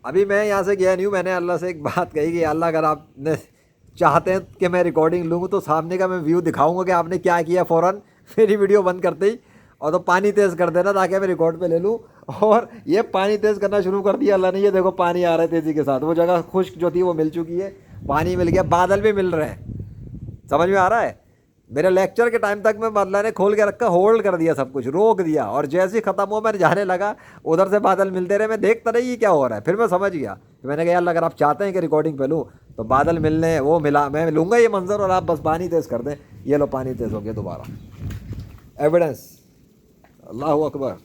अभी मैं यहाँ से गया नहीं हूँ, मैंने अल्लाह से एक बात कही कि अल्लाह अगर आपने चाहते हैं कि मैं रिकॉर्डिंग लूँ तो सामने का मैं व्यू दिखाऊंगा कि आपने क्या किया, फ़ौरन मेरी वीडियो बंद करते ही और तो पानी तेज़ कर देना ताकि मैं रिकॉर्ड पे ले लूँ। और ये पानी तेज़ करना शुरू कर दिया अल्लाह ने, ये देखो पानी आ रहा है तेज़ी के साथ, वो जगह खुश्क जो थी वो मिल चुकी है, पानी मिल गया, बादल भी मिल रहे हैं। समझ में आ रहा है? मेरे लेक्चर के टाइम तक में अल्लाह ने खोल के रखा, होल्ड कर दिया, सब कुछ रोक दिया, और जैसे ही ख़त्म हुआ मैंने जाने लगा, उधर से बादल मिलते रहे, मैं देखता रही ये क्या हो रहा है। फिर मैं समझ गया, फिर मैंने कहा अल्लाह अगर आप चाहते हैं कि रिकॉर्डिंग पे लूँ तो बादल मिलने वो मिला, मैं लूँगा ये मंजर और आप बस पानी तेज़ कर दें। ये लो पानी तेज़ हो गया दोबारा, एविडेंस। अल्लाह अकबर।